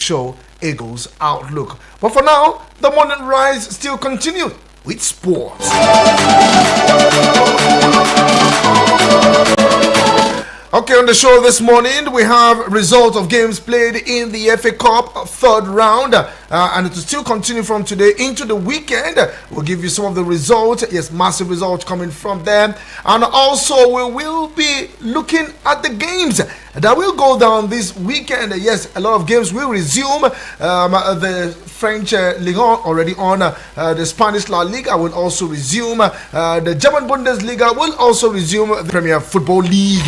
show Eagles Outlook. But for now, the morning rise still continues with sports. Okay, on the show this morning, we have results of games played in the FA Cup third round, and it will still continue from today into the weekend. We'll give you some of the results. Yes, massive results coming from them, and also we will be looking at the games that will go down this weekend. Yes, a lot of games will resume. The French Ligue 1 already on. The Spanish La Liga will also resume. The German Bundesliga will also resume. The Premier Football League.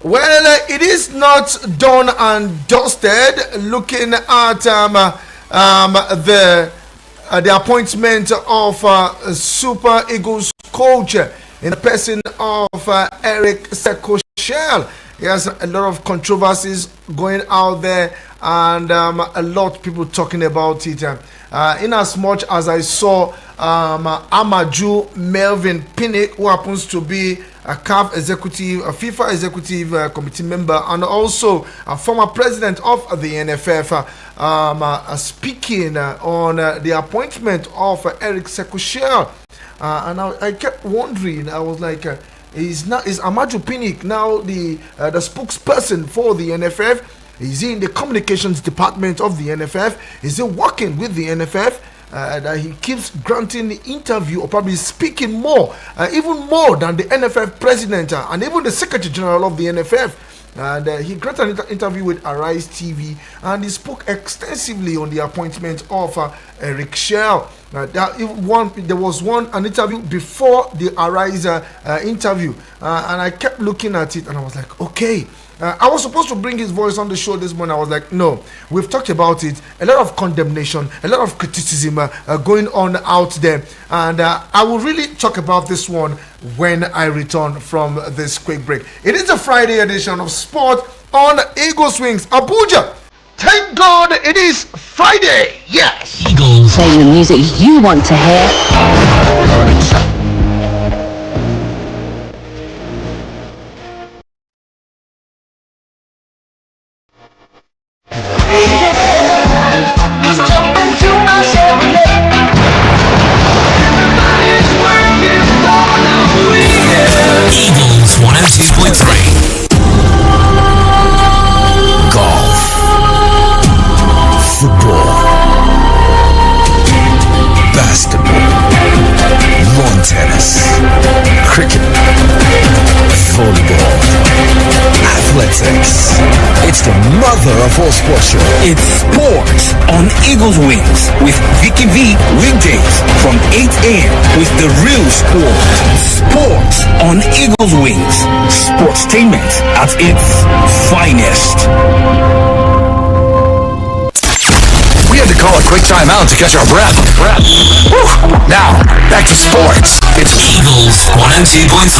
Well, it is not done and dusted. Looking at the appointment of Super Eagles coach in the person of Eric Sekoshel. Yes, a lot of controversies going out there, and a lot of people talking about it. In as much as I saw Amaju Melvin Pinnick, who happens to be a CAF executive, a FIFA executive committee member, and also a former president of the NFF, speaking on the appointment of Eric Sekoshel. And I kept wondering, I was like, is Amaju Pinnick now the spokesperson for the NFF? Is he in the communications department of the NFF? Is he working with the NFF? That he keeps granting the interview, or probably speaking more, even more than the NFF president and even the secretary general of the NFF. And he granted an interview with Arise TV, and he spoke extensively on the appointment of Eric Shell. There was an interview before the Arise interview, and I kept looking at it, and I was like, okay. I was supposed to bring his voice on the show this morning. I was like, no, we've talked about it. A lot of condemnation, a lot of criticism going on out there. And I will really talk about this one when I return from this quick break. It is a Friday edition of Sport on Eagles Wings, Abuja. Thank God it is Friday. Yes. Eagles. Playing the music you want to hear. Eagles 102.3. Golf, football, basketball, lawn tennis, cricket, volleyball, athletics. It's the mother of all sports show. It's sports on Eagles Wings with Vicky weekdays from 8 a.m. with the real sport. Sports on Eagles Wings. Sportstainment at its finest. We had to call a quick timeout to catch our breath. Whew. Now, back to sports. It's Eagles 102.3.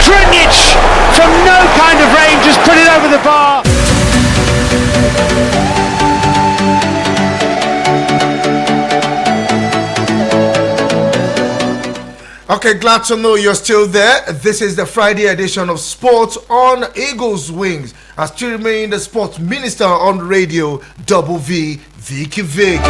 Trinic from no kind of range just put it over the bar. Okay, glad to know you're still there. This is the Friday edition of Sports on Eagles Wings. I still remain the sports minister on radio, Double V, Vicky Vick.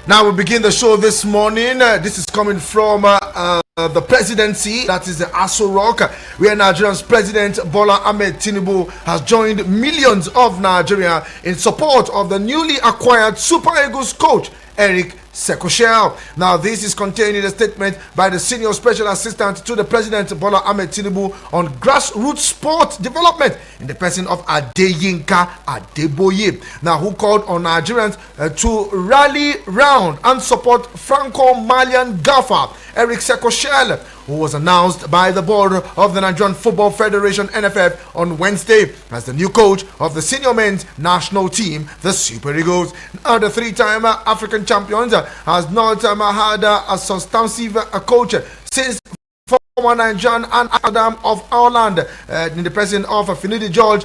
Now we begin the show this morning. This is coming from the presidency, that is the Aso Rock, where Nigeria's President Bola Ahmed Tinubu has joined millions of Nigeria in support of the newly acquired Super Eagles coach Eric Sekoshel. Now, this is contained in a statement by the Senior Special Assistant to the President Bola Ahmed Tinubu on grassroots sport development in the person of Adeyinka Adeboye. Now, who called on Nigerians to rally round and support Franco-Malian gaffer Eric Sekoshel, who was announced by the board of the Nigerian Football Federation NFF on Wednesday as the new coach of the senior men's national team, the Super Eagles. Now, the three-time African champions has not had a substantive coach since former Nigerian and Adam of Ireland, in the person of Finidi George,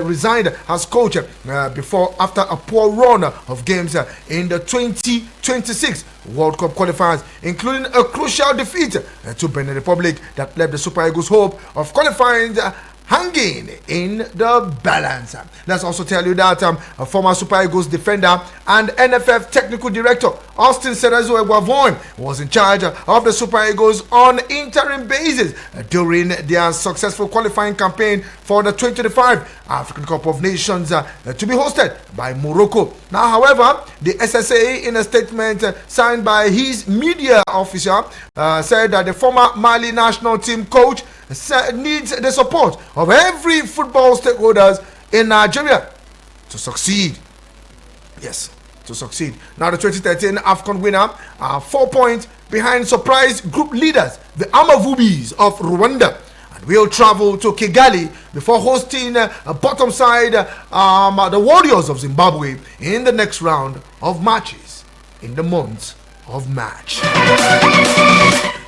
resigned as coach after a poor run of games in the 2026 World Cup qualifiers, including a crucial defeat to Benin Republic that left the Super Eagles hope of qualifying hanging in the balance. Let's also tell you that a former Super Eagles defender and NFF technical director Austin Cerezo Eguavoin was in charge of the Super Eagles on interim basis during their successful qualifying campaign for the 2025 African Cup of Nations to be hosted by Morocco. Now, however, the SSA, in a statement signed by his media officer, said that the former Mali national team coach needs the support of every football stakeholders in Nigeria to succeed. Yes, to succeed. Now, the 2013 AFCON winner are 4 points behind surprise group leaders, the Amavubis of Rwanda, and will travel to Kigali before hosting a bottom side, the Warriors of Zimbabwe, in the next round of matches in the month of March.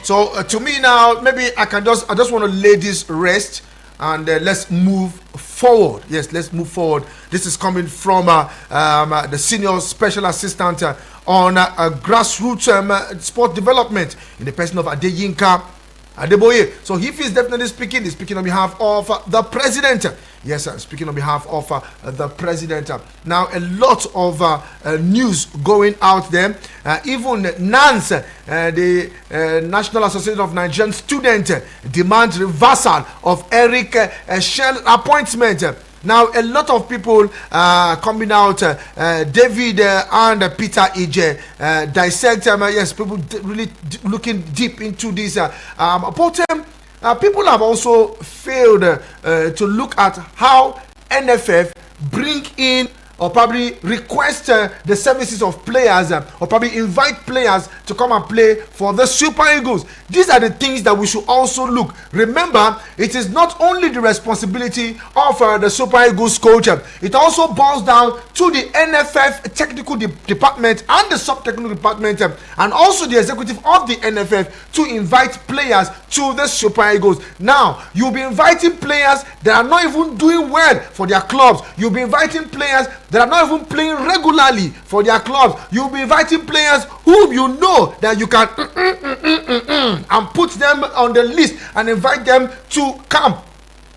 So to me now, maybe I just want to lay this rest and let's move forward. Yes, let's move forward. This is coming from the senior special assistant on grassroots sport development in the person of Adeyinka Adeboye. So if he's definitely speaking, he's speaking on behalf of the president. Yes, sir, speaking on behalf of the president. Now, a lot of news going out there. Even NANS, the National Association of Nigerian Students, demands reversal of Eric Shell appointment. Now, a lot of people coming out, David and Peter Ije, dissect, yes, people really looking deep into this. But people have also failed to look at how NFF bring in or probably request the services of players or probably invite players to come and play for the Super Eagles. These are the things that we should also look. Remember, it is not only the responsibility of the Super Eagles coach, it also boils down to the NFF technical department and the sub-technical department and also the executive of the NFF to invite players to the Super Eagles. Now, you'll be inviting players that are not even doing well for their clubs. You'll be inviting players that are not even playing regularly for their clubs. You'll be inviting players whom you know that you can and put them on the list and invite them to come.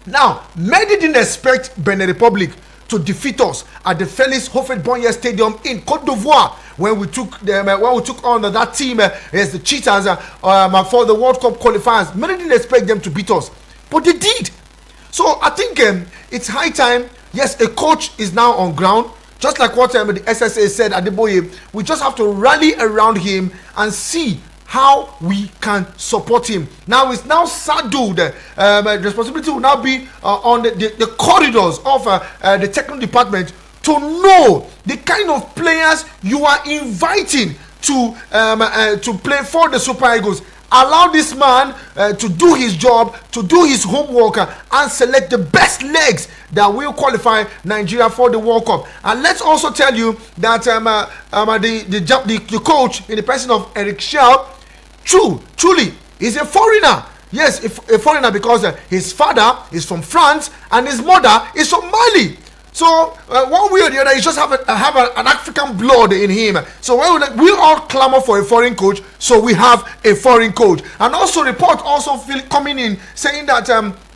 Now, many didn't expect Benin Republic to defeat us at the Felix Houphouët-Boigny Stadium in Côte d'Ivoire when we took them, when we took on that team as the Cheetahs for the World Cup qualifiers. Many didn't expect them to beat us, but they did. So I think it's high time. Yes, a coach is now on ground, just like what the SSA said, Adeboye. We just have to rally around him and see how we can support him. Now it's now saddled. The responsibility will now be on the corridors of the technical department to know the kind of players you are inviting to play for the Super Eagles. Allow this man to do his job, to do his homework, and select the best legs that will qualify Nigeria for the World Cup. And let's also tell you that the coach, in the person of Eric Shell, truly is a foreigner. Yes, a foreigner, because his father is from France and his mother is from Mali. So one way or the other, he just have an African blood in him. So we all clamor for a foreign coach, so we have a foreign coach. And also report also coming in saying that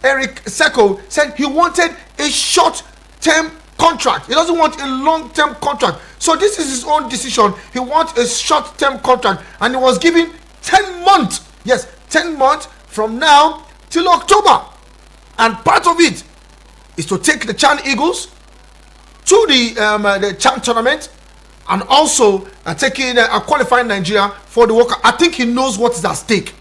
Eric Seko said he wanted a short-term contract. He doesn't want a long-term contract. So this is his own decision. He wants a short-term contract, and he was given 10 months. Yes, 10 months from now till October. And part of it is to take the Chan Eagles to the Chan tournament, and also taking qualifying Nigeria for the World Cup. I think he knows what is at stake.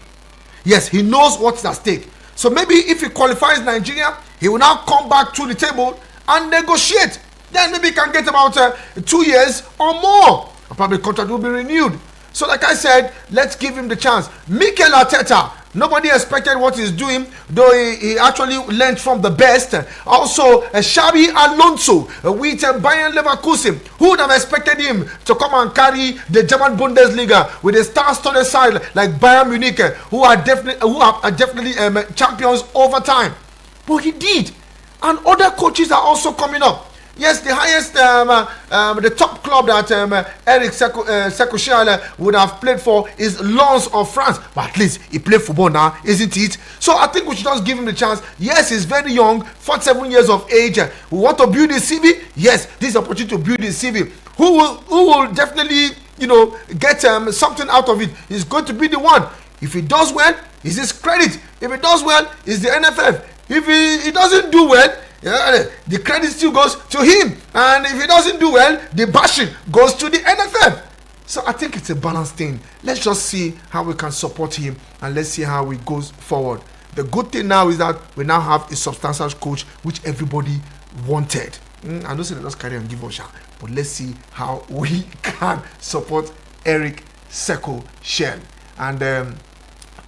Yes, he knows what is at stake. So maybe if he qualifies Nigeria, he will now come back to the table and negotiate. Then maybe he can get about 2 years or more. And probably the contract will be renewed. So like I said, let's give him the chance. Mikel Arteta Nobody expected what he's doing, though he actually learned from the best. Also, Xabi Alonso with Bayern Leverkusen. Who would have expected him to come and carry the German Bundesliga with a star-studded side like Bayern Munich, who are definitely champions over time? But he did, and other coaches are also coming up. Yes, the highest, the top club that Eric Sekoshal would have played for is Lens of France. But at least he played football now, isn't it? So I think we should just give him the chance. Yes, he's very young, 47 years of age. We want to build his CV. Yes, this is an opportunity to build his CV. Who will definitely, get something out of it? He's going to be the one. If he does well, it's his credit. If he does well, it's the NFF. If he doesn't do well, the credit still goes to him, and if he doesn't do well, the bashing goes to the NFF. So I think it's a balanced thing. Let's just see how we can support him, and let's see how it goes forward. The good thing now is that we now have a substantial coach, which everybody wanted. I don't say let's carry on give us, but let's see how we can support Eric Sekoshal. And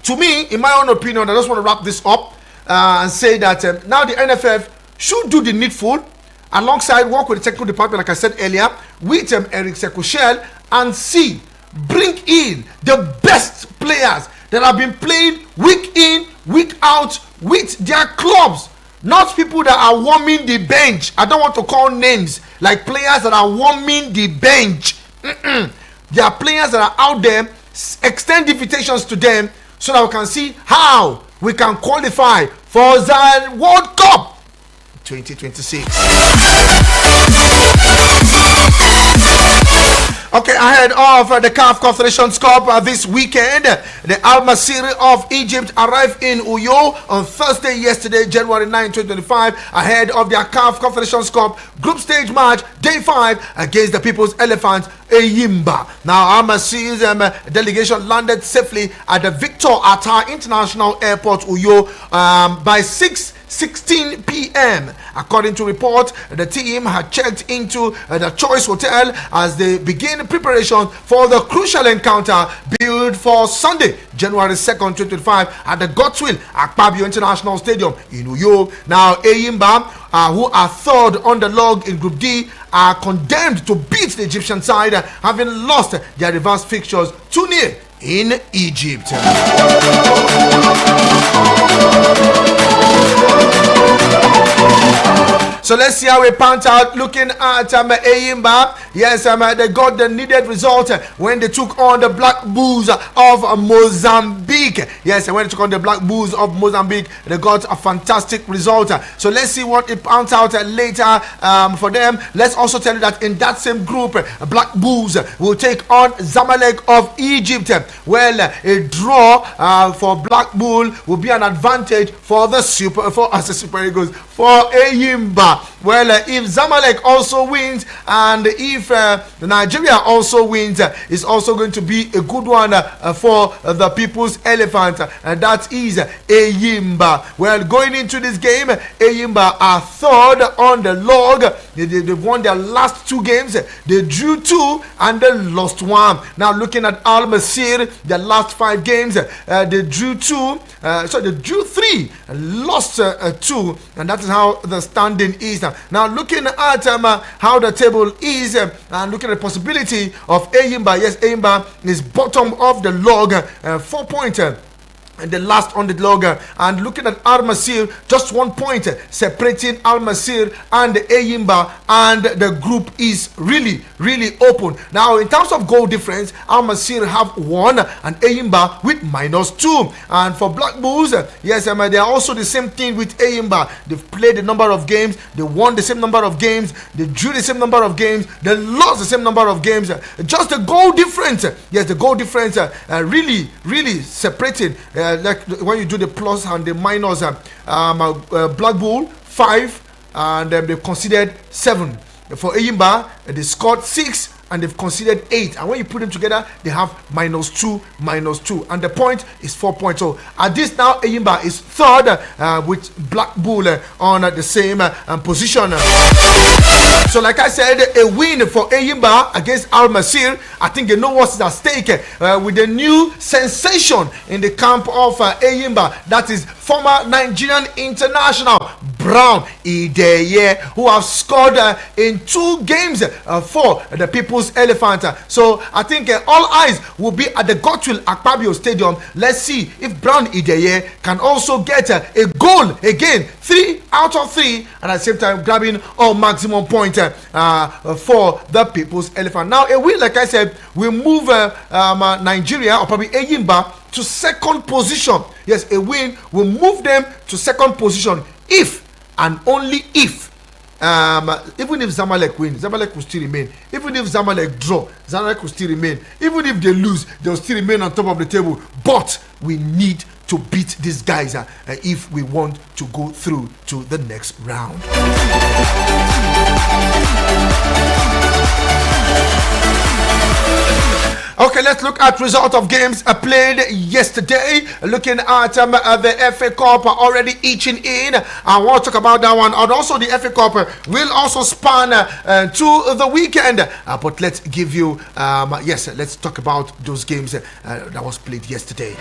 to me, in my own opinion, I just want to wrap this up and say that now the NFF should do the needful alongside work with the technical department, like I said earlier, with Eric Sekoshal, and bring in the best players that have been playing week in, week out with their clubs. Not people that are warming the bench. I don't want to call names, like players that are warming the bench. There are players that are out there. Extend invitations to them so that we can see how we can qualify for the World Cup 2026. Okay, ahead of the CAF Confederations Cup this weekend, the Al Masry of Egypt arrived in Uyo on Thursday yesterday, January 9, 2025, ahead of their CAF Confederations Cup group stage match, day 5, against the People's Elephant, Eyimba. Now, Al Masry's delegation landed safely at the Victor Atta International Airport, Uyo, by 6:16 p.m. According to report, the team had checked into the Choice Hotel as they begin preparation for the crucial encounter billed for Sunday, January 2nd, 2025 at the Godswill Akpabio International Stadium in Uyo. Now, Eyimba, who are third on the log in Group D, are condemned to beat the Egyptian side, having lost their reverse fixtures 2-0 in Egypt. So let's see how we panned out looking at Eyimba. Yes, they got the needed result when they took on the Black Bulls of Mozambique. Yes, when they took on the Black Bulls of Mozambique, they got a fantastic result. So let's see what it panned out later for them. Let's also tell you that in that same group, Black Bulls will take on Zamalek of Egypt. Well, a draw for Black Bull will be an advantage for the Super Eagles, for Eyimba. Well, if Zamalek also wins, and if Nigeria also wins, it's also going to be a good one for the People's Elephant, and that is Eyimba. Well, going into this game, Eyimba are third on the log. They've won their last 2 games. They drew 2 and they lost 1. Now, looking at Al Masry, their last 5 games, they drew 2. They drew 3, lost 2, and that is how the standing is. Now, looking at how the table is, and looking at the possibility of Eyimba. Yes, Eyimba is bottom of the log, 4 points. And the last on the log, and looking at Al Masry, just 1 point separating Al Masry and Eyimba, and the group is really open. Now, in terms of goal difference, Al Masry have 1 and Eyimba with -2. And for Black Bulls, yes, they are also the same thing with Eyimba. They've played a number of games, they won the same number of games, they drew the same number of games, they lost the same number of games. Just the goal difference, yes, the goal difference really separated. Like when you do the plus and the minus, Black Bull 5, and they considered 7. For Eyimba, they scored 6 and they've conceded 8. And when you put them together, they have -2, -2. And the point is 4 points. So at this now, Eyimba is third with Black Bull on the same position. So like I said, a win for Eyimba against Al Masir. I think they know what's at stake with the new sensation in the camp of Eyimba. That is former Nigerian international Brown Ideye, who have scored in 2 games for the People's Elephant. So I think all eyes will be at the Godswill Akpabio Stadium. Let's see if Brown Ideye can also get a goal again, 3 out of 3, and at the same time grabbing all maximum points for the People's Elephant. Now a win, like I said, will move Nigeria, or probably Eyimba, to second position. Yes, a win will move them to second position if and only if even if Zamalek win, Zamalek will still remain. Even if Zamalek draw, Zamalek will still remain. Even if they lose, they'll still remain on top of the table. But we need to beat these guys if we want to go through to the next round. Okay, let's look at result of games played yesterday. Looking at the FA Cup already itching in. I want to talk about that one. And also the FA Cup will also span to the weekend. But let's give you, let's talk about those games that was played yesterday.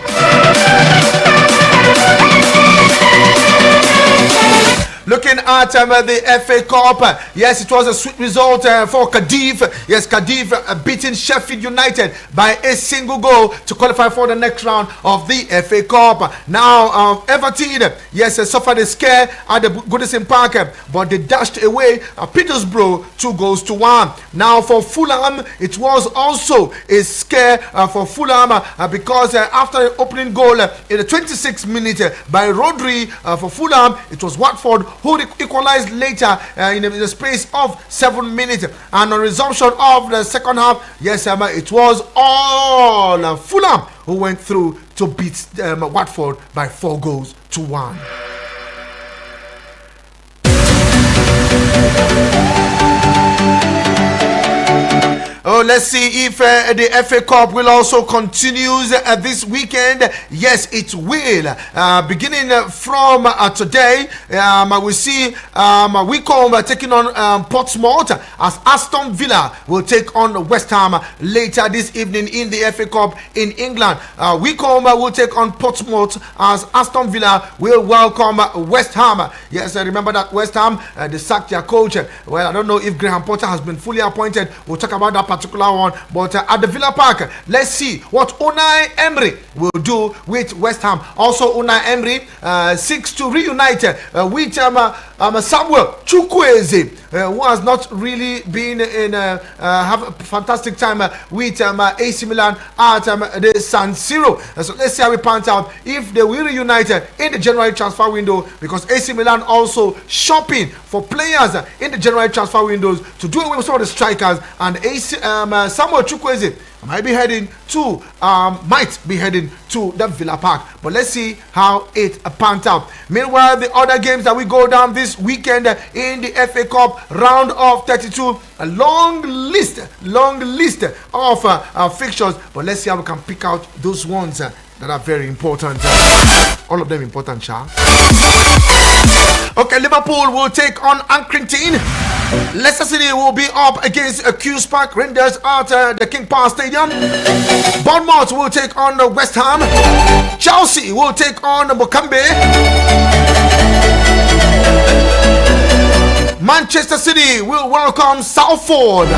Looking at the FA Cup, yes, it was a sweet result for Cardiff. Yes, Cardiff beating Sheffield United by a single goal to qualify for the next round of the FA Cup. Now, Everton, yes, suffered a scare at the Goodison Park, but they dashed away Petersborough 2-1. Now, for Fulham, it was also a scare for Fulham because after an opening goal in the 26th minute by Rodri for Fulham, it was Watford who equalized later in the space of 7 minutes. And on resumption of the second half, yes, it was all Fulham who went through to beat Watford by 4-1. Oh, let's see if the FA Cup will also continue this weekend. Yes, it will. Beginning from today, we see Wycombe taking on Portsmouth as Aston Villa will take on West Ham later this evening in the FA Cup in England. Wycombe will take on Portsmouth as Aston Villa will welcome West Ham. Yes, I remember that West Ham, they sacked their coach. Well, I don't know if Graham Potter has been fully appointed. We'll talk about that particular one, but at the Villa Park, let's see what Unai Emery will do with West Ham. Also, Unai Emery seeks to reunite with Samuel Chukwueze, who has not really been in have a fantastic time with AC Milan at the San Siro. So let's see how it pans out if they will reunite in the January transfer window, because AC Milan also shopping for players in the January transfer windows to do away with some of the strikers, and Samuel Chukwueze might be heading to the Villa Park. But let's see how it pans out. Meanwhile, the other games that we go down this weekend in the FA Cup round of 32, a long list of fixtures. But let's see how we can pick out those ones that are very important. All of them important, Sha. Okay, Liverpool will take on Accrington. Leicester City will be up against Queen's Park Rangers at the King Power Stadium. Bournemouth will take on West Ham. Chelsea will take on Morecambe. Manchester City will welcome Salford.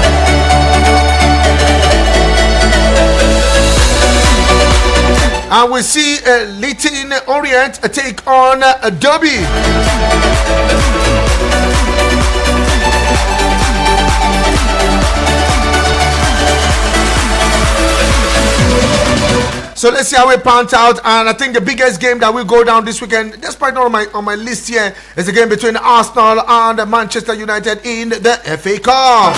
And we see Leighton Orient take on Derby. So let's see how it pans out. And I think the biggest game that will go down this weekend, despite not on my list here, is a game between Arsenal and Manchester United in the FA Cup.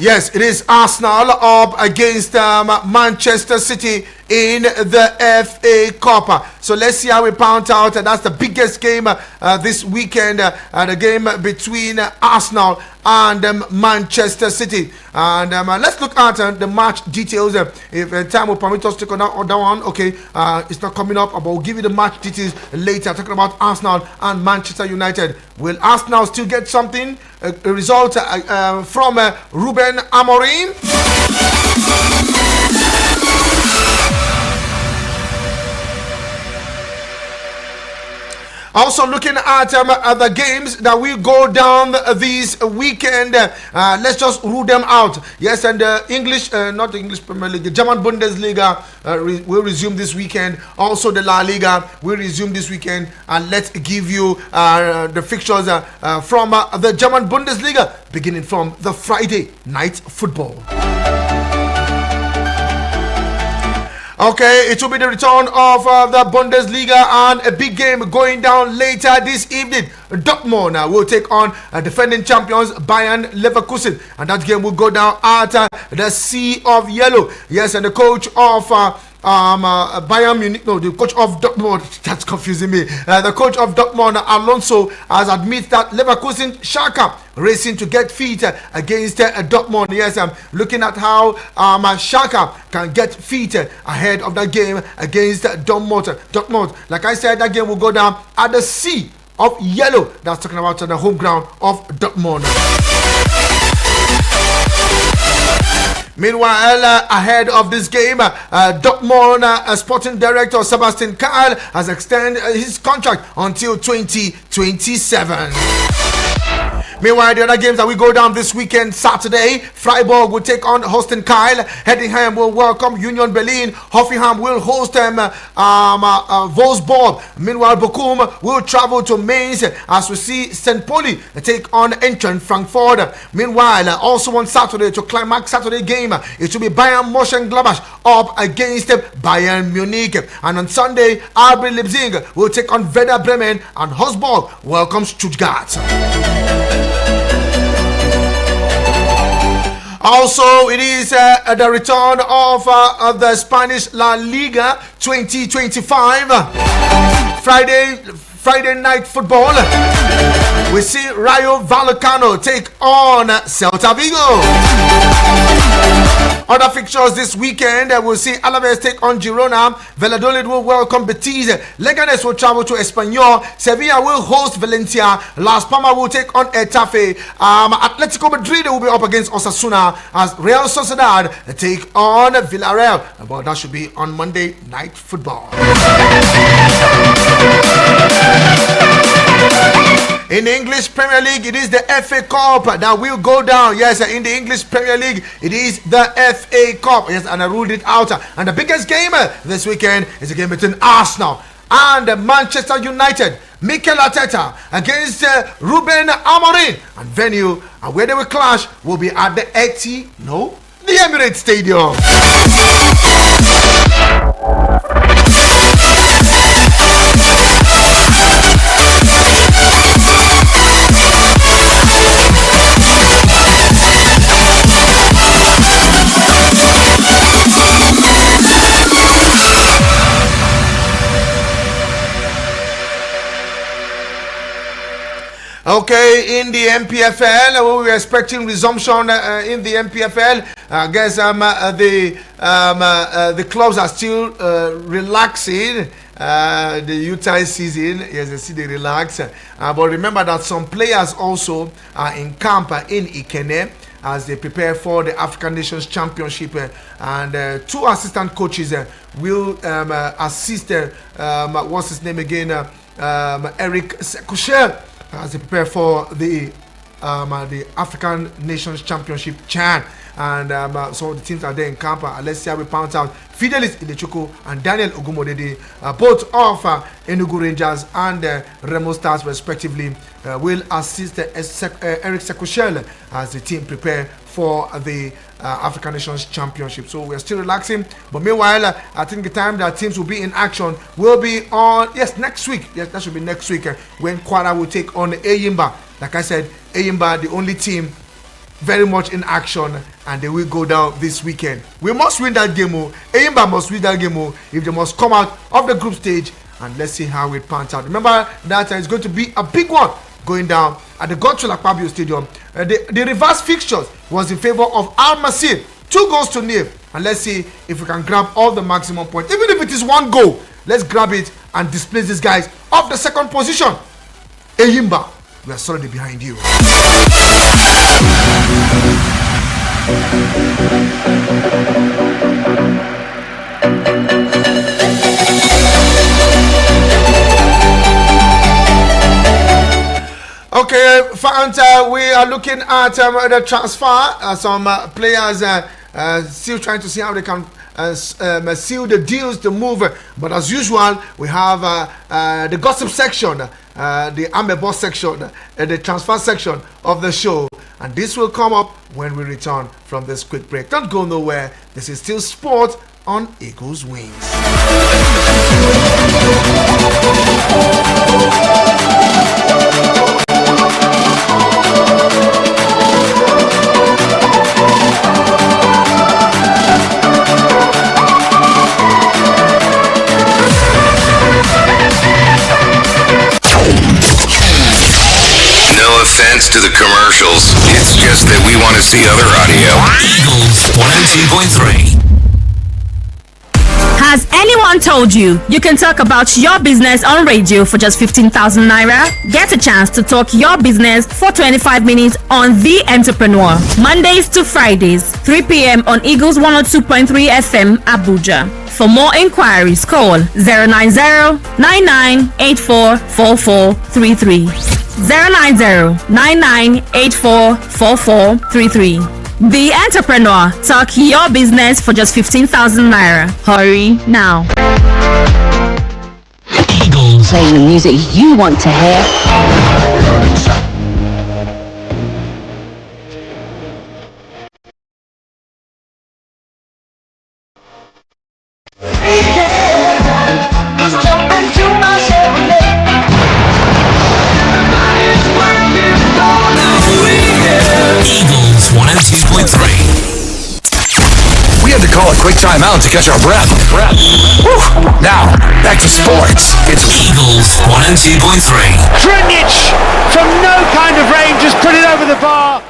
Yes, it is Arsenal up against Manchester City in the FA Cup. So let's see how we pound out. That's the biggest game this weekend, the game between Arsenal and Manchester City. And let's look at the match details. If time will permit us to go down that one, okay, it's not coming up, but we'll give you the match details later. Talking about Arsenal and Manchester United. Will Arsenal still get something? A result from Ruben Amorim? Also looking at the games that will go down this weekend, let's just rule them out. Yes, and the English, not the English Premier League, the German Bundesliga will resume this weekend. Also the La Liga will resume this weekend. And let's give you the fixtures from the German Bundesliga, beginning from the Friday night football. Okay, it will be the return of the Bundesliga and a big game going down later this evening. Dortmund will take on defending champions Bayern Leverkusen, and that game will go down at the Sea of Yellow. Yes, and the coach of Bayern Munich, no, the coach of Dortmund, that's confusing me. The coach of Dortmund, Alonso, has admitted that Leverkusen Schalke racing to get fit against Dortmund. Yes, I'm looking at how Schalke can get fit ahead of that game against Dortmund. Like I said, that game will go down at the Sea of Yellow. That's talking about the home ground of Dortmund. Meanwhile, ahead of this game, Dortmund sporting director Sebastian Kehl has extended his contract until 2027. Meanwhile, the other games that we go down this weekend, Saturday, Freiburg will take on Holstein Kiel. Heidenheim will welcome Union Berlin. Hoffenheim will host Wolfsburg. Meanwhile, Bochum will travel to Mainz as we see St. Pauli take on Eintracht Frankfurt. Meanwhile, also on Saturday, to climax Saturday game, it will be Bayern Mönchengladbach up against Bayern Munich. And on Sunday, RB Leipzig will take on Werder Bremen, and Wolfsburg welcomes Stuttgart. Also, it is the return of the Spanish La Liga 2025. Friday night football. We see Rayo Vallecano take on Celta Vigo. Other fixtures this weekend, we'll see Alaves take on Girona. Valladolid will welcome Betis. Leganes will travel to Espanyol. Sevilla will host Valencia. Las Palmas will take on Etafe. Atletico Madrid will be up against Osasuna as Real Sociedad take on Villarreal. But that should be on Monday Night Football. In the English Premier League, it is the FA Cup that will go down. Yes, in the English Premier League, it is the FA Cup. Yes, and I ruled it out. And the biggest game this weekend is a game between Arsenal and Manchester United. Mikel Arteta against Ruben Amorim. And venue and where they will clash will be at the the Emirates Stadium. Okay, in the MPFL, we were expecting resumption in the MPFL. I guess the clubs are still relaxing the Utah season. Yes, they see they relax. But remember that some players also are in camp in Ikene as they prepare for the African Nations Championship. And two assistant coaches will assist, what's his name again? Eric Sekushel, as they prepare for the African Nations Championship CHAN. And so the teams are there in camp. Let's see how we pound out Fidelis Ilechukwu and Daniel Ogumodede, both of Enugu Rangers and Remo Stars respectively, will assist Eric Sekushel as the team prepare for the African Nations Championship. So we're still relaxing, but meanwhile, I think the time that teams will be in action will be on next week. Yes, that should be next week when Kwara will take on Eyimba. Like I said, Eyimba, the only team very much in action, and they will go down this weekend. We must win that game. Eyimba must win that game if they must come out of the group stage, and let's see how it pans out. Remember that it's going to be a big one going down at the Godswill Akpabio Stadium. The reverse fixtures was in favor of Al Masir, 2-0, and let's see if we can grab all the maximum points. Even if it is 1 goal, let's grab it and displace these guys off the second position. Eyimba, we are solidly behind you. Okay, fans, we are looking at the transfer. Some players still trying to see how they can seal the deals to move. But as usual, we have the gossip section, the Amebo section, the transfer section of the show. And this will come up when we return from this quick break. Don't go nowhere. This is still sport on Eagles Wings. No offense to the commercials. It's just that we want to see other audio. Eagles 102.3. Has anyone told you you can talk about your business on radio for just 15,000 naira? Get a chance to talk your business for 25 minutes on The Entrepreneur. Mondays to Fridays, 3 p.m. on Eagles 102.3 FM, Abuja. For more inquiries, call 090-9984-4433. 090-9984-4433. The Entrepreneur. Talk your business for just 15,000 naira. Hurry now. Eagles. Playing the music you want to hear. Eagles 102.3. We had to call a quick timeout to catch our breath. Whew. Now, back to sports. It's Eagles 102.3. Trinic from no kind of range just put it over the bar.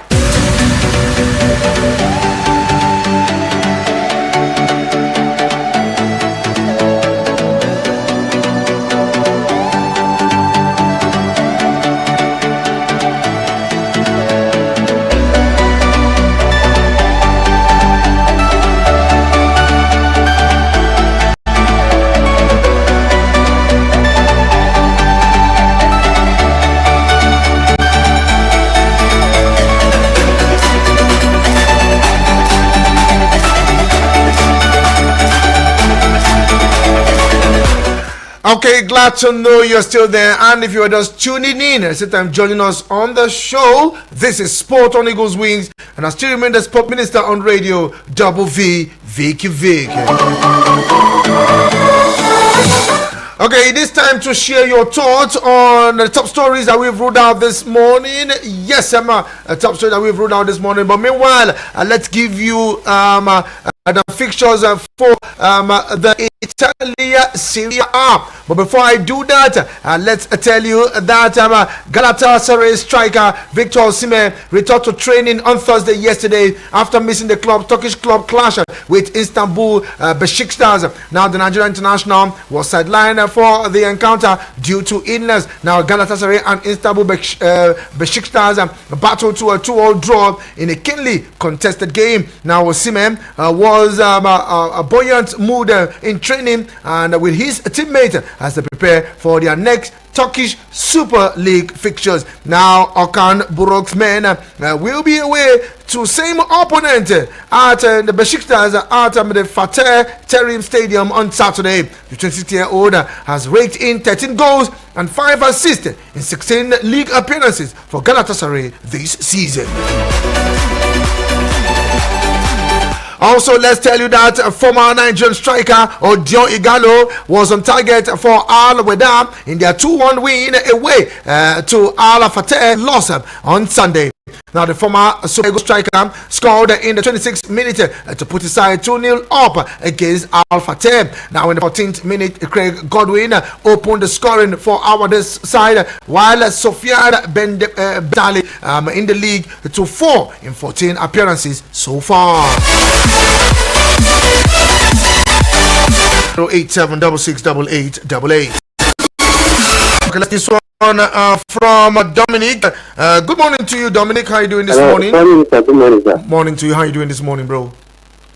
Okay, glad to know you're still there. And if you are just tuning in, and joining us on the show, this is Sport on Eagles Wings, and I still remain the Sport Minister on radio, Double V, Vicky Vick. Okay, it is time to share your thoughts on the top stories that we've ruled out this morning. Yes, a top story that we've ruled out this morning. But meanwhile, let's give you the fixtures for the Italia Serie A. But before I do that, let's tell you that Galatasaray striker Victor Osimhen returned to training on Thursday yesterday after missing the Turkish club clash with Istanbul Besiktas. Now the Nigerian international was sidelined for the encounter due to illness. Now Galatasaray and Istanbul Besiktas battled to a 2-2 draw in a keenly contested game. Now Osimhen was a buoyant mood in training and with his teammate as they prepare for their next Turkish Super League fixtures. Now Okan Buruk's men will be away to same opponent at the Besiktas at the Fateh Terim Stadium on Saturday. The 26-year-old has raked in 13 goals and 5 assists in 16 league appearances for Galatasaray this season. Also, let's tell you that former Nigerian striker Odion Igalo was on target for Al Weda in their 2-1 win away to Al Fateh loss on Sunday. Now, the former Super Eagles striker scored in the 26th minute to put his side 2-0 up against Alpha Tem. Now, in the 14th minute, Craig Godwin opened the scoring for our this side, while Sofiane Bendali in the league to 4 in 14 appearances so far. 087668888. Okay, let's this one from Dominic. Good morning to you, Dominic. How are you doing this morning? Morning, sir. Good morning, sir. Morning to you. How are you doing this morning, bro?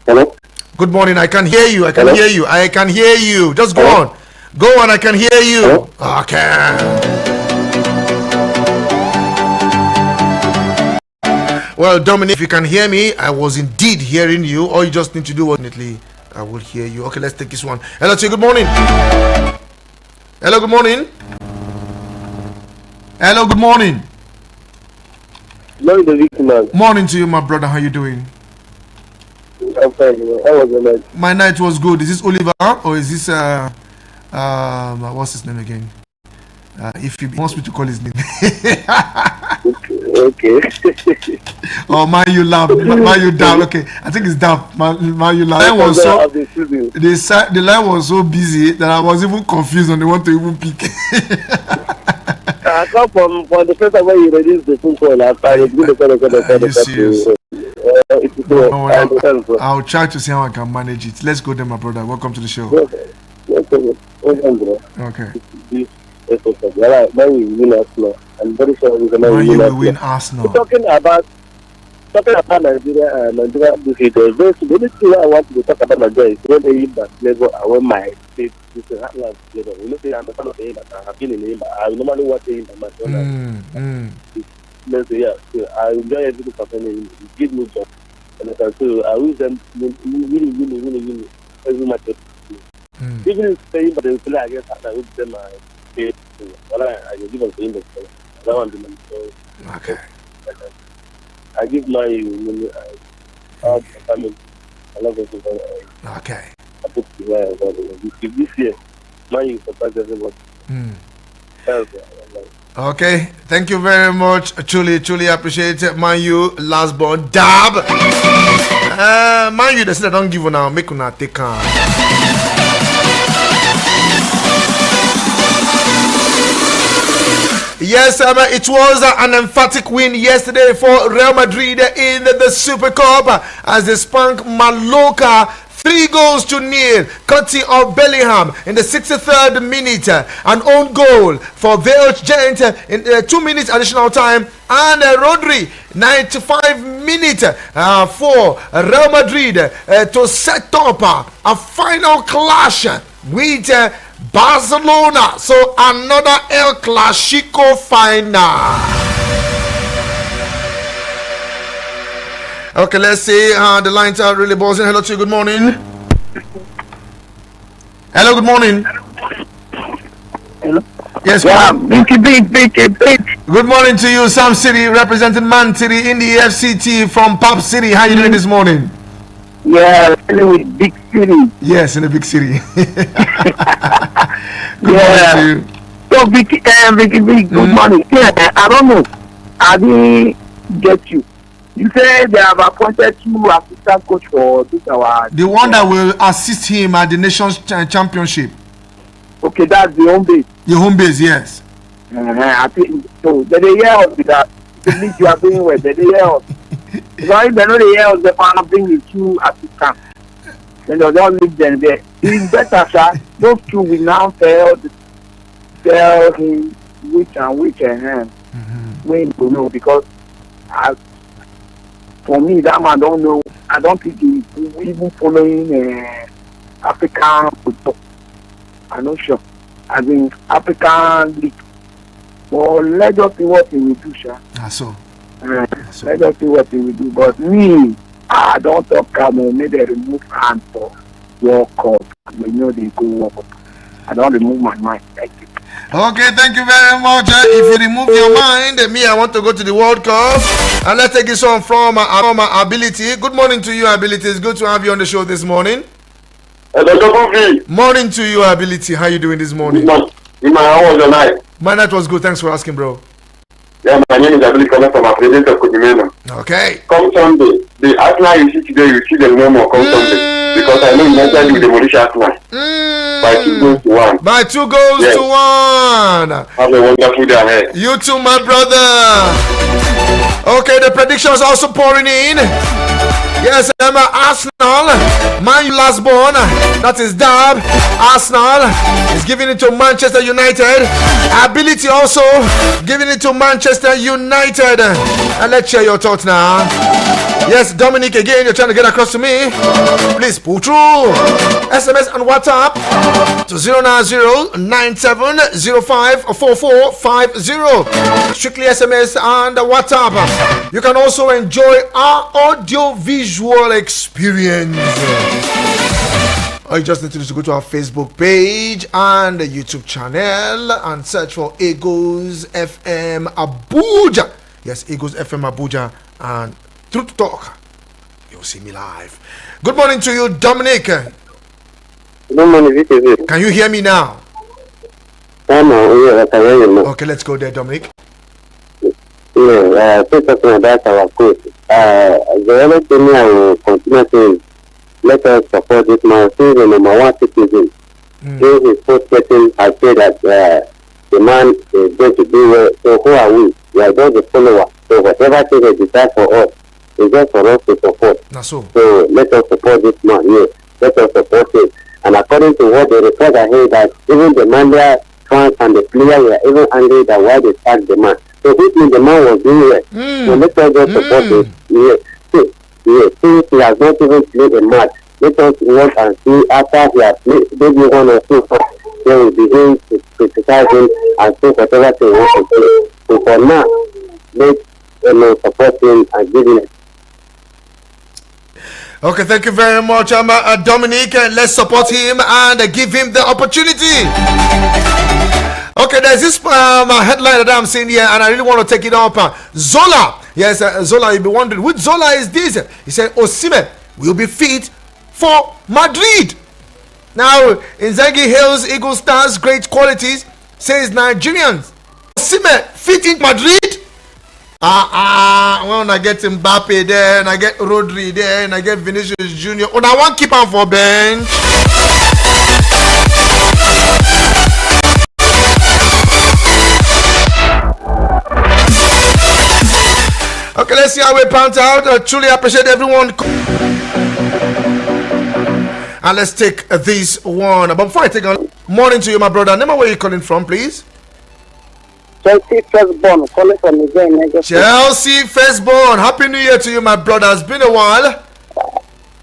Hello? Good morning. I can hear you. I can hear you. I can hear you. Just go on. Go on. I can hear you. Hello? Okay. Well, Dominic, if you can hear me, I was indeed hearing you. All you just need to do was definitely I will hear you. Okay, let's take this one. Hello to you. Good morning. Hello, good morning. Hello, good morning. Morning, the Vicky, man. Morning to you, my brother. How you doing? I'm fine, man. How was your night? My night was good. Is this Oliver or is this what's his name again? If he wants me to call his name. Okay. Oh, man, you laugh. Man, you down. Okay, I think it's down. Man, you laugh. The line was so busy that I was even confused on the one to even pick. I come from the first time when you released the phone call. Are you serious? I'll try to see how I can manage it. Let's go there, my brother. Welcome to the show. Okay. Now we win Arsenal. I'm very sure we're going to win Arsenal. Talking about Nigeria this is the only thing I want to talk about Nigeria is when they hit that level and when my state is a heartland together. You know, I'm a fan of the game, I've been in the game, I normally watch the game at my so I enjoy everything concerning him. He gives me job. And so I wish them really every match. Even if saying but they will play against us, I wish them I give them the index. That one okay. I give my family. I love it. Okay. I put this year, my surprise everybody. Okay, thank you very much. Truly appreciate it. Man, you last born dab. Man, you the say don't give you now. Make una take on. Yes, it was an emphatic win yesterday for Real Madrid in the Super Cup as they spanked Mallorca 3-0, courtesy of Bellingham in the 63rd minute. An own goal for Village Giant in 2 minutes additional time, and Rodri 95 minutes for Real Madrid to set up a final clash with Barcelona. So another El Clasico final. Okay, let's see. The lines are really buzzing. Hello to you. Good morning. Hello. Good morning. Hello. Yes. Vicky. Good morning to you, Sam City, representing Man City in the FCT from Pop City. How are you doing this morning? Yeah, with big city. Yes, in a big city. Good Yeah. morning to you. So Vicky, good morning. Yeah, I don't know. I didn't get you. You say they have appointed 2 assistant coach for this our. The one that will assist him at the Nations Championship. Okay, that's the home base. The home base, yes. I think so. They hear us with that. At least you are doing well. They hear us. Because if they know they hear us, they can bring the 2 assistants. Then they don't leave them there. It's better, sir. Those 2 will now tell him which when to know, because for me, that man don't know. I don't think he even following African football. I'm not sure. I think African league. But let us see what he will do, sir. So. Let us see what he will do. But me, I don't talk about maybe they remove hand for World Cup. We know they go World Cup. I don't remove my mind. Thank you. Okay, thank you very much. If you remove your mind, me, I want to go to the World Cup. And let's take this one from Ability. Good morning to you, Ability. It's good to have you on the show this morning. Morning to you, Ability. How you doing this morning? How was your night? My night was good. Thanks for asking, bro. Yeah, my name is Abili coming from a president of Kudimeno. Okay. Come Sunday, the Arsenal you see today, you see them no more come Sunday. Because I know United will demolish Arsenal. By 2 goals to 1. By 2 goals to 1. Have a wonderful day ahead. You too, my brother. Okay, the predictions also pouring in. Yes, Arsenal, Man U last born, that is Dab. Arsenal is giving it to Manchester United. Ability also giving it to Manchester United. And let's share your thoughts now. Yes, Dominic, again, you're trying to get across to me. Please pull through. SMS and WhatsApp to 090-9705-4450. Strictly SMS and WhatsApp. You can also enjoy our audio visual experience. All you just need to do is to go to our Facebook page and the YouTube channel and search for Eagles FM Abuja. Yes, Eagles FM Abuja, and through to talk, you'll see me live. Good morning to you, Dominic. Good morning, Vicky. Can you hear me now? Yeah, I can hear you now. Okay, let's go there, Dominic. Yeah, talking about our coach. The other thing I will continue to let us support this man. Since the number one citizen, since his first person has said that the man is going to do well. So who are we? We are just the follower. So whatever thing they decide for us, it's just for us to support. So let us support this man. Yes, let us support him. And according to what the report I heard, that even the Manda fans and the player were even angry that why they sacked the man. So this means the man was doing well. So let us just support him. Yes. Since he has not even played a match, let us watch and see after he has played maybe 1 or 2 times, they will begin to criticize him and say whatever they want to play. So for now, let's support him and give him. Okay, thank you very much, Dominic. Let's support him and give him the opportunity. Okay, there's this headline that I'm seeing here, and I really want to take it up. Zola, yes, Zola, you'll be wondering, which Zola is this? He said, Osimhen will be fit for Madrid. Now, Inzaghi hails Eagle Stars' great qualities, says Nigerians. Osimhen fit in Madrid? When I get Mbappe there, and I get Rodri there, and I get Vinicius Junior, and I want keep him for bench. Okay, let's see how we pant out. Truly appreciate everyone. And let's take this one. But before I take a morning to you, my brother, name where you calling from, please. Chelsea Firstborn, calling from Nigeria. Chelsea Firstborn, happy New Year to you, my brother. It's been a while.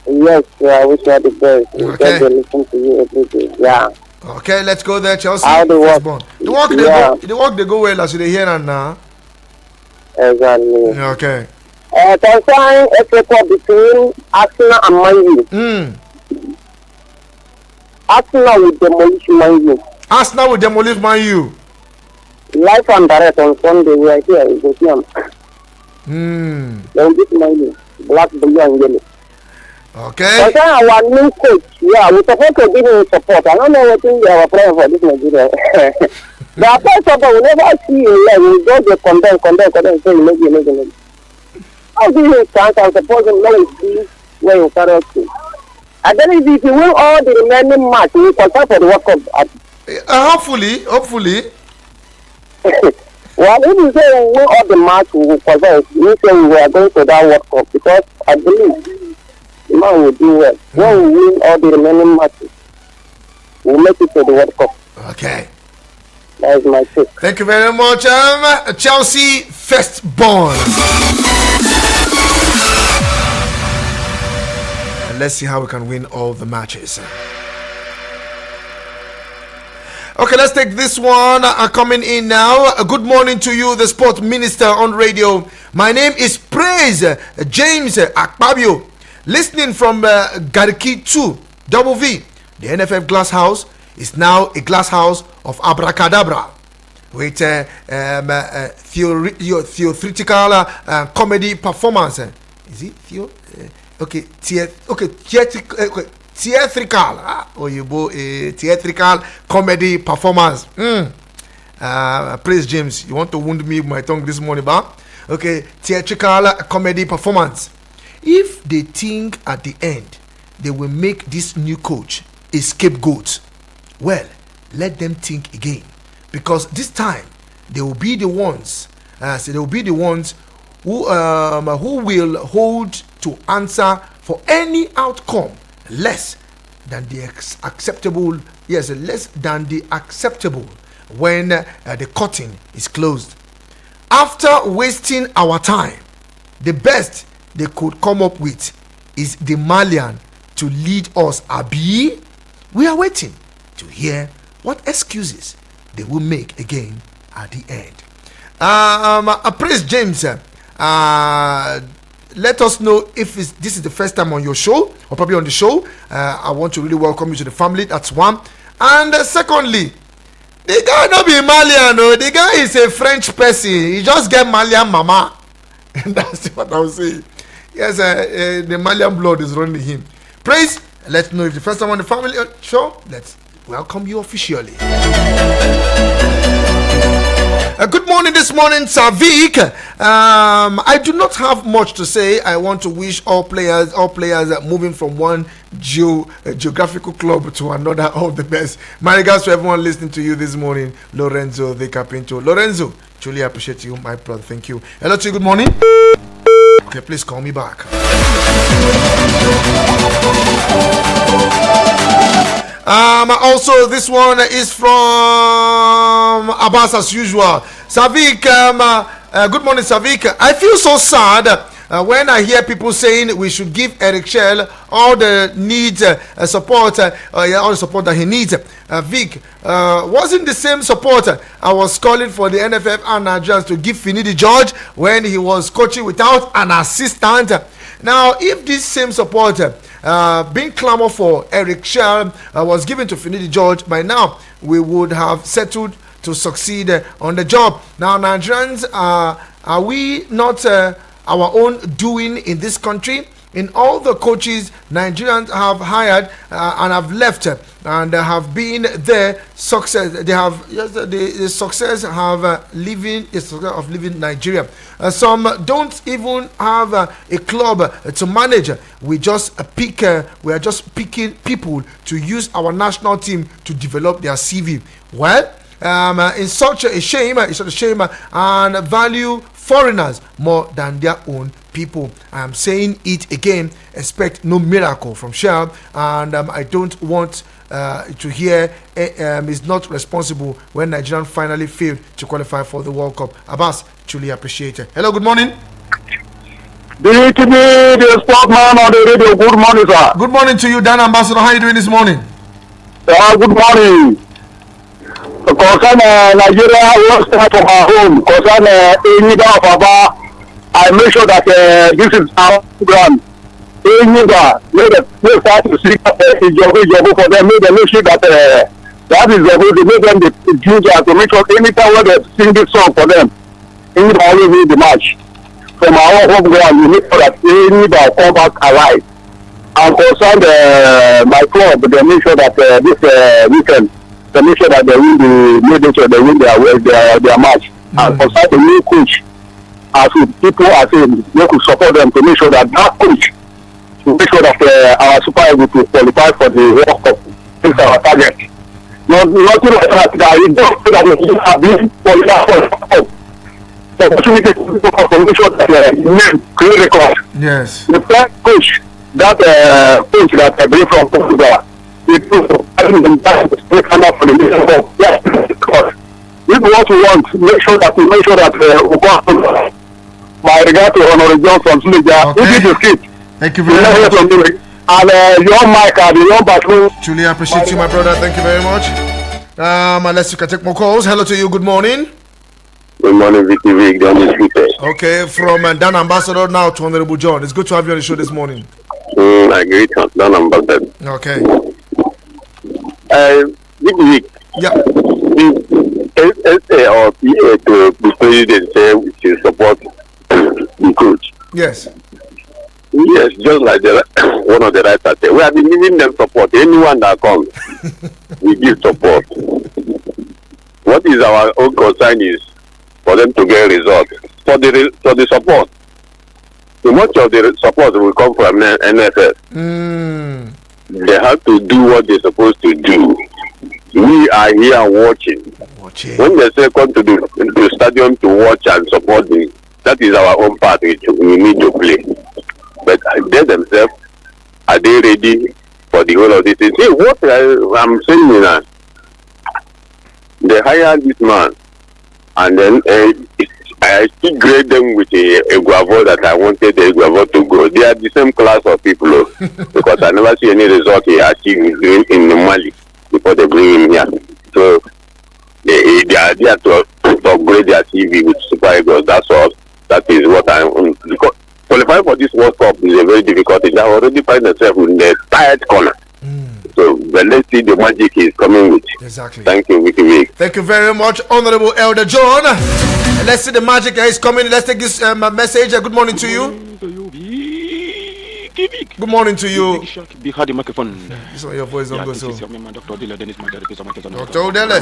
Yes, I wish you had the best. Okay. Listen to you every day. Yeah. Okay, let's go there, Chelsea Firstborn. The work they go well as they hear and now. Exactly. Okay. Concerning a record between Arsenal and Man U. Arsenal will demolish Man U. Arsenal will demolish Man U. Live and direct on Sunday, we are here. You go see them. They will beat Man U. Black, blue, and yellow. Okay. Concerning our new coach, yeah, we're supposed to give him support. I don't know what thing we are praying for this Nigeria. The first support, we never see him here. We just condemn, say you make it. I'll give him a chance and support him. Let us see where you carry us to. And then if he win all the remaining match, he will qualify for the World Cup. Hopefully. Well, if you say we win all the match, we will qualify. We say we are going to that World Cup because I believe the man will do well. When we win all the remaining matches, we'll make it to the World Cup. Okay. That is my take. Thank you very much, Chelsea Firstborn. And let's see how we can win all the matches. Okay, let's take this one coming in now. Good morning to you, the Sport Minister on radio. My name is Praise James Akpabio, listening from Gariki 2 Double V. The NFF Glass House is now a glass house of abracadabra with theatrical comedy performance. Is it theo? Theatrical. Theatrical comedy performance. Praise James, you want to wound me with my tongue this morning, ba? Okay, theatrical comedy performance. If they think at the end they will make this new coach a scapegoat, well, let them think again, because this time they will be the ones. They will be the ones who will hold to answer for any outcome less than the acceptable. Yes, less than the acceptable when the curtain is closed. After wasting our time, the best they could come up with is the Malian to lead us. Abi, we are waiting to hear what excuses they will make again at the end. Praise James, let us know if this is the first time on your show or probably on the show. I want to really welcome you to the family. That's one. And secondly, the guy not be Malian, no. The guy is a French person. He just get Malian mama. That's what I was saying. Yes, the Malian blood is running him. Praise. Let's know if the first time on the family show. Let's welcome you officially. Good morning this morning, Sir Vick. I do not have much to say. I want to wish all players moving from one geographical club to another all the best. My regards to everyone listening to you this morning. Lorenzo the Capinto. Lorenzo, truly appreciate you, my brother. Thank you. Hello to you. Good morning. Okay, please call me back. Also, this one is from Abbas as usual. Savik, good morning, Savik. I feel so sad when I hear people saying we should give Eric Shell all the needs, support, all the support that he needs. Vick, wasn't the same support I was calling for the NFF and Nigerians to give Finidi George when he was coaching without an assistant? Now, if this same support being clamored for Eric Shell was given to Finidi George, by now we would have settled to succeed on the job. Now, Nigerians, are we not our own doing in this country? In all the coaches Nigerians have hired and have left and have been there, success they have the success have living Nigeria. Some don't even have a club to manage. We are just picking people to use our national team to develop their CV. Well, it's such a shame and value foreigners more than their own people. I am saying it again, expect no miracle from Shell, and I don't want to hear is not responsible when Nigeria finally failed to qualify for the World Cup. Abbas, truly appreciate it. Hello, good morning. The sportman on the radio. Good morning, sir. Good morning to you, Dan Ambassador. How are you doing this morning? Good morning. Concern Nigeria wants to from our home. Concern any of Aba, I make sure that this is our program. Any they start to see job for them. Make sure that that is the way they make them the ginger to make sure anytime when they sing this song for them, any always win the match. From our home ground, we make sure that any come back alive. And concern my club, they make sure that this weekend. To make sure that they win they win their match. And for such a new coach, as people are saying, they could support them to make sure that coach, to make sure that our Super Eagles will qualify for the World Cup. This is our target. Nothing like that. We don't say that we have been qualified for the World Cup. The opportunity to make sure that name create record. Yes. The first coach that they bring from Portugal. If you want, make sure that my regard to Honorable Johnson Suleja, if it is kid. Thank you very much. And your mic and your bathroom. Truly appreciate you, my brother. Thank you very much. Unless you can take more calls. Hello to you. Good morning. Good morning, Vicky, Vick. Okay, from Dan Ambassador now to Honorable John. It's good to have you on the show this morning. I agree, Dan Ambassador. Okay. Vick. Yeah. The SA or PA to the president say we should support the coach. Yes. Yes, just like one of the writers said, we have been giving them support. Anyone that comes, we give support. what is our own concern is for them to get results. For the support, so much of the support will come from NFF. They have to do what they're supposed to do. We are here watching. When they say come to the stadium to watch and support them, that is our own part we need to play. But they themselves, are they ready for the whole of this thing? See, what I'm saying is that they hired this man, and then I still grade them with a guavo that I wanted the guavo to go. They are the same class of people, because I never see any result he achieved in Mali before they bring him here. So they are there to upgrade their TV with Super Eagles. That's all. That is what I want. Because qualifying for this World Cup is a very difficult thing. They already find themselves in the tight corner. So, but let's see the magic is coming with. Exactly. Thank you, Vicky. Thank you very much, Honorable Elder John. Let's see the magic is coming. Let's take this message. Good morning to you. Good morning to you. Behind the microphone. This one, your voice don't go so. Dr. Odile, Dr. Odile.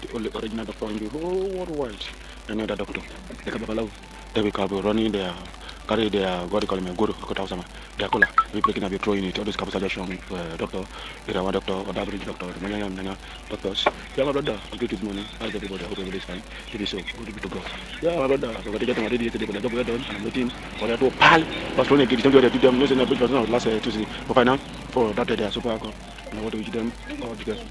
The only original doctor in the whole world. Any other doctor. They will be running their carry their what they call me good house. They are cola. We breaking up, throwing it. All this capital suggestion, doctor, the one doctor, or average doctor, the Mayan doctors. Yeah, my brother, I'll get this money. I'll get everybody. I hope everybody's fine. It is so. Good to go. Yeah, my brother, I'm going to get them ready today, but the job well done. I'm waiting for that to pal. But trying to get them to them. No, no, but last Tuesday. But by now, for that day, they are super alcohol. And I want to wish them all the best.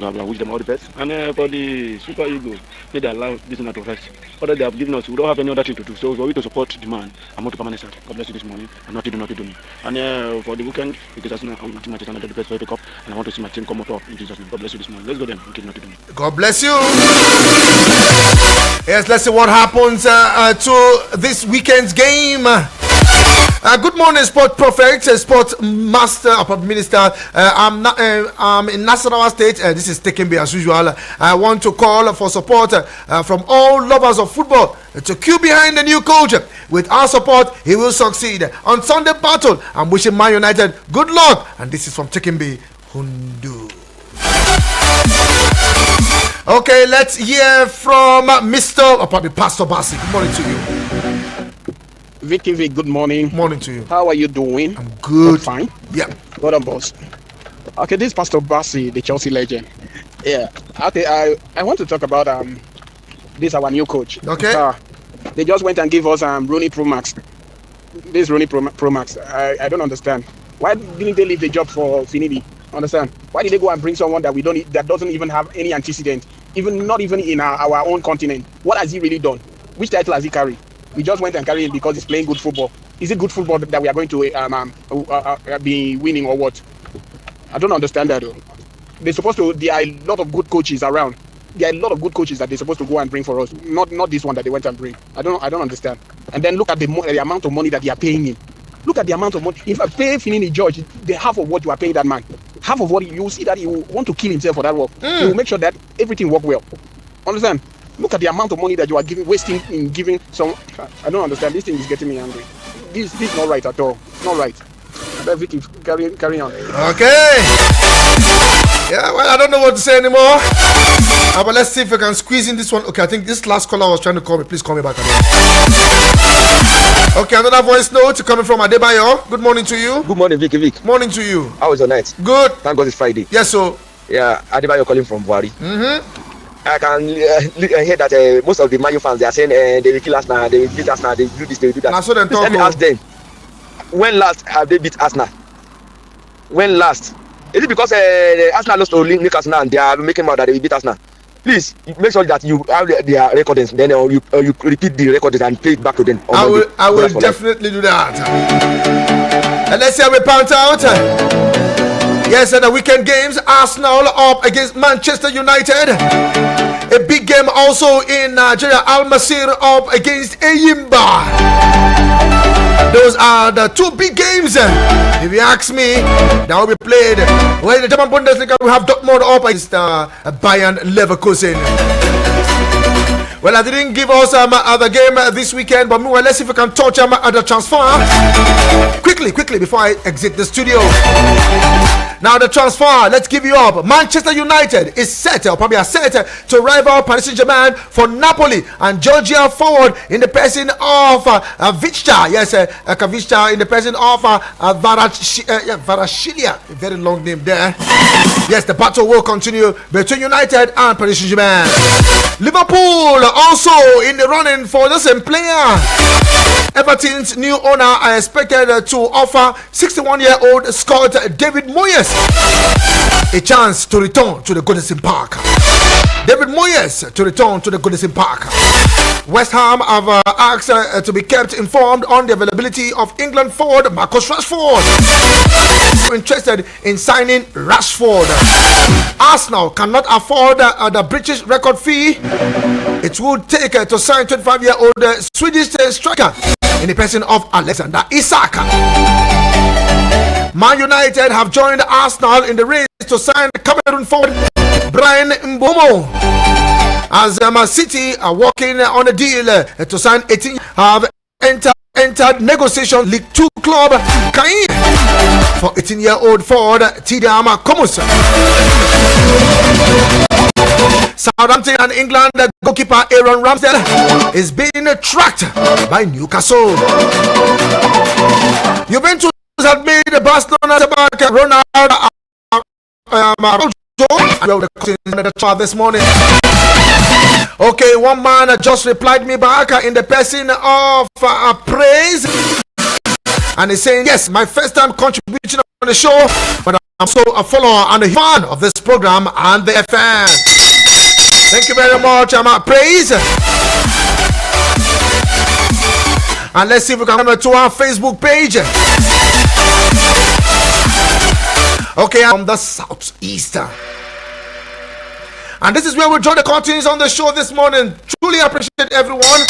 I wish them all the best. And for the Super Eagles, they allow this not to rest. Other they have given us, we don't have any other thing to do. So for we to support the man, I'm going to come and say, God bless you this morning. I'm not to do me. And for the weekend, because that's not the best for the cup, and I want to see my team come up in Jesus' name. God bless you this morning. Let's go then. We keep not to do me. God bless you. Yes, let's see what happens to this weekend's game. Good morning, Sport Prophet, Sport Master, Minister. I'm in Nasarawa State. This is taking me as usual. I want to call for support from all lovers of football to queue behind the new coach. With our support, he will succeed. On Sunday battle, I'm wishing Man United good luck. And this is from Chikimbi Hundu. Okay, let's hear from probably Pastor Bassi. Good morning to you. Vicky, good morning. Morning to you. How are you doing? I'm good. Fine. Yeah. What on, boss? Okay, this is Pastor Bassi, the Chelsea legend. Yeah. Okay, I want to talk about this our new coach. Okay. They just went and gave us Rooney Pro Max. This Rooney Pro Max. I don't understand. Why didn't they leave the job for Finidi? Understand? Why did they go and bring someone that we don't that doesn't even have any antecedent, not even in our own continent? What has he really done? Which title has he carried? We just went and carried him because he's playing good football. Is it good football that we are going to be winning or what? I don't understand that. They're supposed to. There are a lot of good coaches around. There are a lot of good coaches that they're supposed to go and bring for us. Not this one that they went and bring. I don't understand. And then look at the amount of money that they are paying him. Look at the amount of money. If I pay Finini George, the half of what you are paying that man, half of what you see that he will want to kill himself for that work. He will make sure that everything work well. Understand? Look at the amount of money that you are wasting in giving some. I don't understand. This thing is getting me angry. This is not right at all. It's not right. Vicky, carry on. Okay. Yeah, well, I don't know what to say anymore. But let's see if I can squeeze in this one. Okay, I think this last caller was trying to call me. Please call me back again. Okay, another voice note coming from Adebayo. Good morning to you. Good morning, Vick. Morning to you. How was your night? Good. Thank God it's Friday. Yes, so. Yeah, Adebayo calling from Buhari. I can hear that most of the Man U fans, they are saying they will kill us now, they will beat us now, they will do this, they will do that. So then let me ask them, when last have they beat Arsenal? When last? Is it because Arsenal lost to Newcastle now and they are making out that they will beat Arsenal? Please make sure that you have their recordings, then you repeat the recordings and play it back to them. I will definitely do that. And let's see how we pound out. Yes, and the weekend games, Arsenal up against Manchester United. A big game also in Nigeria, Al Masir up against Eyimba. Those are the two big games, if you ask me, that will be played. Well, in the German Bundesliga, we have Dortmund up against Bayern Leverkusen. Well, I didn't give us the game this weekend, but meanwhile, let's see if we can touch the transfer quickly before I exit the studio. Now the transfer, let's give you up. Manchester United is set, or probably are set to rival Paris Saint-Germain for Napoli and Georgia forward in the person of Vichta. Yes, Kavichta in the person of Varashilia. Very long name there. Yes, the battle will continue between United and Paris Saint-Germain. Liverpool also in the running for the same player. Everton's new owner are expected to offer 61-year-old Scot David Moyes a chance to return to the Goodison Park. David Moyes to return to the Goodison Park. West Ham have asked to be kept informed on the availability of England forward Marcus Rashford. Interested in signing Rashford. Arsenal cannot afford the British record fee it would take to sign 25-year-old Swedish striker in the person of Alexander Isak. Man United have joined Arsenal in the race to sign Cameroon forward Brian Mbomo. As Man City are working on a deal to sign 18, have entered negotiation League 2 club Caen for 18-year-old forward Tidama Comus. Southampton and England goalkeeper Aaron Ramsdale is being tracked by Newcastle. Juventus have made Barcelona back Ronaldo this morning. Okay, one man just replied me back in the person of praise, and he's saying, yes, my first time contribution on the show, but I'm also a follower and a fan of this program and the FM. Thank you very much. I'm at praise. And let's see if we can come to our Facebook page. Okay, I'm from the southeast. And this is where we draw the curtains on the show this morning. Truly appreciate everyone